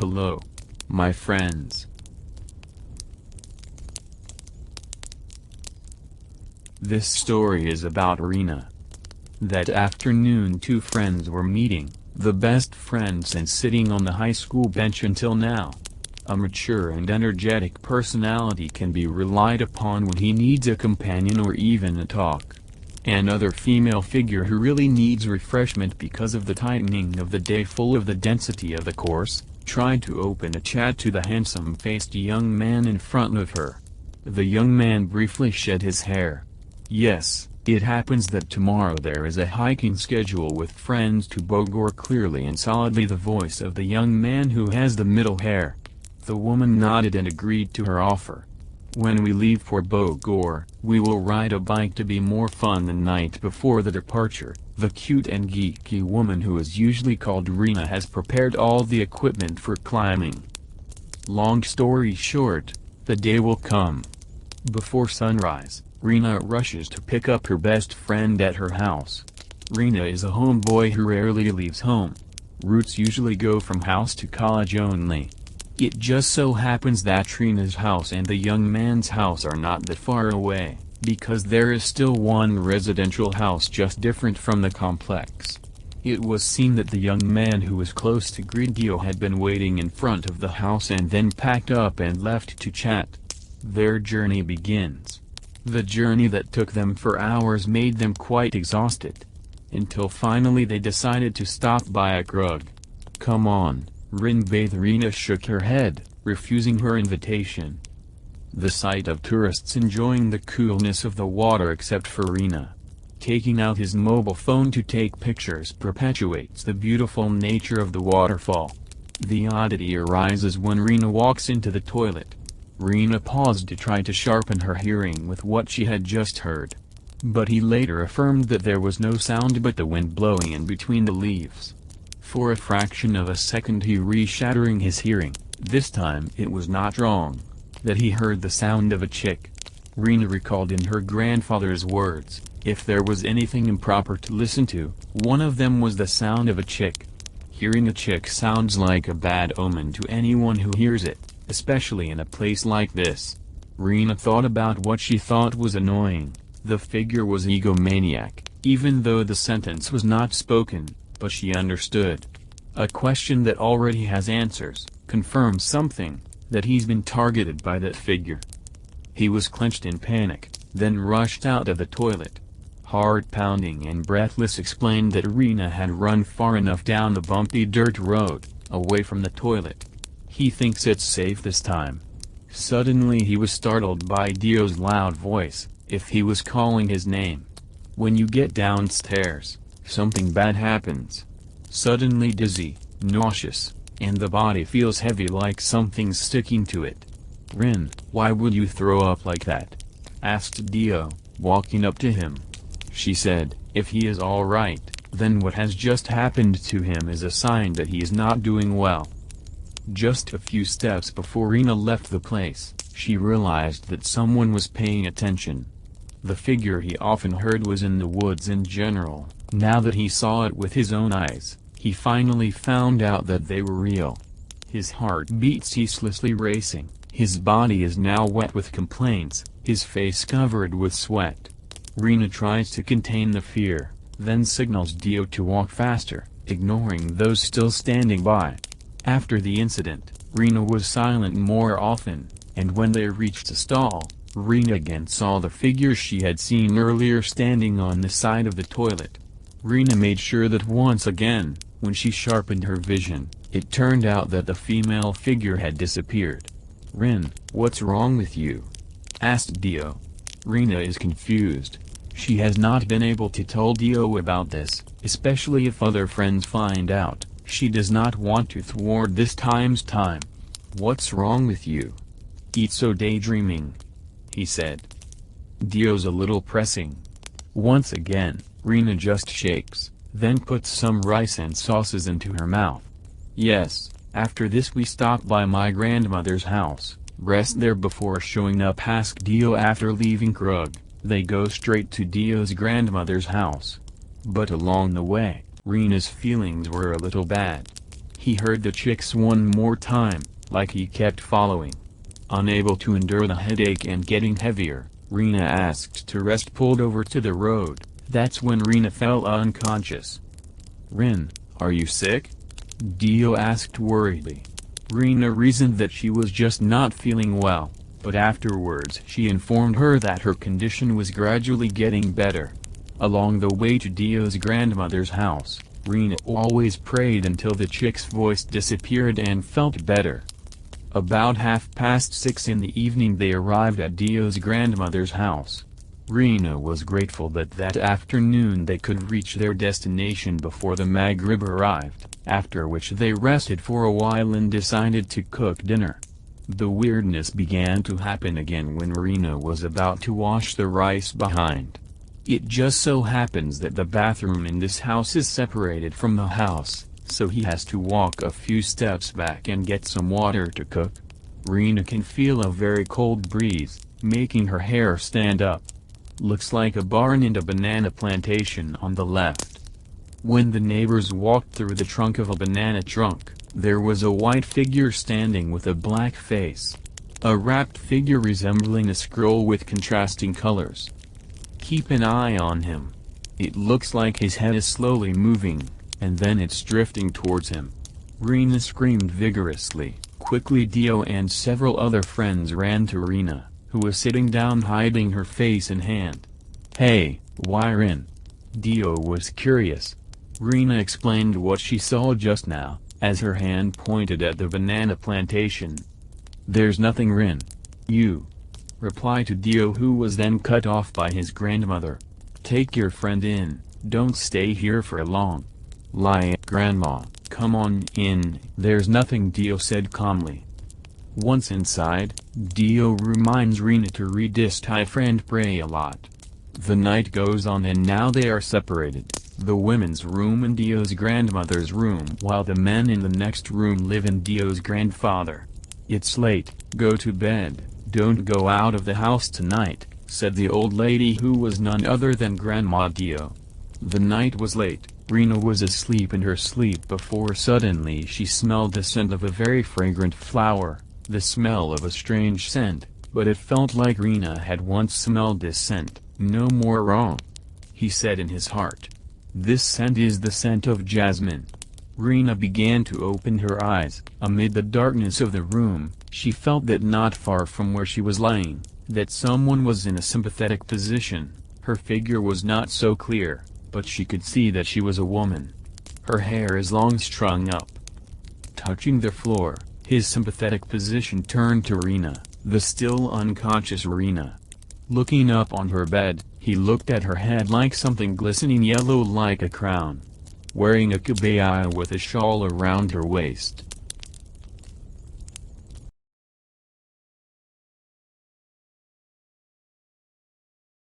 Hello, my friends. This story is about Rena. That afternoon two friends were meeting, the best friends since sitting on the high school bench until now. A mature and energetic personality can be relied upon when he needs a companion or even a talk. Another female figure who really needs refreshment because of the tightening of the day full of the density of the course, tried to open a chat to the handsome-faced young man in front of her. The young man briefly shed his hair. Yes, it happens that tomorrow there is a hiking schedule with friends to Bogor, clearly and solidly the voice of the young man who has the middle hair. The woman nodded and agreed to her offer. When we leave for Bogor, we will ride a bike to be more fun the night before the departure. The cute and geeky woman who is usually called Rena has prepared all the equipment for climbing. Long story short, the day will come. Before sunrise, Rena rushes to pick up her best friend at her house. Rena is a homeboy who rarely leaves home. Routes usually go from house to college only. It just so happens that Rena's house and the young man's house are not that far away, because there is still one residential house just different from the complex. It was seen that the young man who was close to Gridio had been waiting in front of the house and then packed up and left to chat. Their journey begins. The journey that took them for hours made them quite exhausted. Until finally they decided to stop by a Krug. Come on, Rin bathe. Rena shook her head, refusing her invitation. The sight of tourists enjoying the coolness of the water except for Rena taking out his mobile phone to take pictures perpetuates the beautiful nature of the waterfall. The oddity arises when Rena walks into the toilet. Rena paused to try to sharpen her hearing with what she had just heard. But he later affirmed that there was no sound but the wind blowing in between the leaves. For a fraction of a second he re-shattering his hearing. This time it was not wrong. That he heard the sound of a chick. Rena recalled in her grandfather's words, if there was anything improper to listen to, one of them was the sound of a chick. Hearing a chick sounds like a bad omen to anyone who hears it, especially in a place like this. Rena thought about what she thought was annoying. The figure was egomaniac, even though the sentence was not spoken, but she understood. A question that already has answers, confirms something, that he's been targeted by that figure. He was clenched in panic, then rushed out of the toilet. Heart pounding and breathless explained that Rena had run far enough down the bumpy dirt road, away from the toilet. He thinks it's safe this time. Suddenly he was startled by Dio's loud voice, if he was calling his name. When you get downstairs, something bad happens. Suddenly dizzy, nauseous, and the body feels heavy like something's sticking to it. Rin, why would you throw up like that? Asked Dio, walking up to him. She said, if he is alright, then what has just happened to him is a sign that he is not doing well. Just a few steps before Rena left the place, she realized that someone was paying attention. The figure he often heard was in the woods in general. Now that he saw it with his own eyes, he finally found out that they were real. His heart beat ceaselessly racing, his body is now wet with complaints, his face covered with sweat. Rena tries to contain the fear, then signals Dio to walk faster, ignoring those still standing by. After the incident, Rena was silent more often, and when they reached a stall, Rena again saw the figure she had seen earlier standing on the side of the toilet. Rena made sure that once again, when she sharpened her vision, it turned out that the female figure had disappeared. Rin, what's wrong with you? Asked Dio. Rena is confused. She has not been able to tell Dio about this, especially if other friends find out. She does not want to thwart this time's time. What's wrong with you? Eat so daydreaming, he said. Dio's a little pressing. Once again, Rena just shakes, then puts some rice and sauces into her mouth. Yes, after this we stop by my grandmother's house, rest there before showing up. Asked Dio after leaving Krug. They go straight to Dio's grandmother's house. But along the way, Rena's feelings were a little bad. He heard the chicks one more time, like he kept following. Unable to endure the headache and getting heavier, Rena asked to rest, pulled over to the road. That's when Rena fell unconscious. "Rin, are you sick?" Dio asked worriedly. Rena reasoned that she was just not feeling well, but afterwards she informed her that her condition was gradually getting better. Along the way to Dio's grandmother's house, Rena always prayed until the chick's voice disappeared and felt better. About 6:30 in the evening they arrived at Dio's grandmother's house. Rena was grateful that afternoon they could reach their destination before the Maghrib arrived, after which they rested for a while and decided to cook dinner. The weirdness began to happen again when Rena was about to wash the rice behind. It just so happens that the bathroom in this house is separated from the house, so he has to walk a few steps back and get some water to cook. Rena can feel a very cold breeze, making her hair stand up. Looks like a barn and a banana plantation on the left. When the neighbors walked through the trunk of a banana trunk, there was a white figure standing with a black face. A wrapped figure resembling a scroll with contrasting colors. Keep an eye on him. It looks like his head is slowly moving, and then it's drifting towards him. Rena screamed vigorously. Quickly Dio and several other friends ran to Rena, who was sitting down hiding her face and hand. "Hey, why Rin?" Dio was curious. Rena explained what she saw just now, as her hand pointed at the banana plantation. "There's nothing Rin. You," replied to Dio, who was then cut off by his grandmother. "Take your friend in, don't stay here for long." "Lie, Grandma, come on in." "There's nothing," Dio said calmly. Once inside, Dio reminds Rena to read this type and pray a lot. The night goes on and now they are separated, the women's room and Dio's grandmother's room, while the men in the next room live in Dio's grandfather. "It's late, go to bed, don't go out of the house tonight," said the old lady, who was none other than Grandma Dio. The night was late. Rena was asleep in her sleep before suddenly she smelled the scent of a very fragrant flower, the smell of a strange scent, but it felt like Rena had once smelled this scent. "No more wrong," he said in his heart. "This scent is the scent of jasmine." Rena began to open her eyes. Amid the darkness of the room, she felt that not far from where she was lying, that someone was in a sympathetic position. Her figure was not so clear, but she could see that she was a woman. Her hair is long, strung up. Touching the floor, his sympathetic position turned to Rena, the still unconscious Rena. Looking up on her bed, he looked at her head like something glistening yellow like a crown. Wearing a kebaya with a shawl around her waist,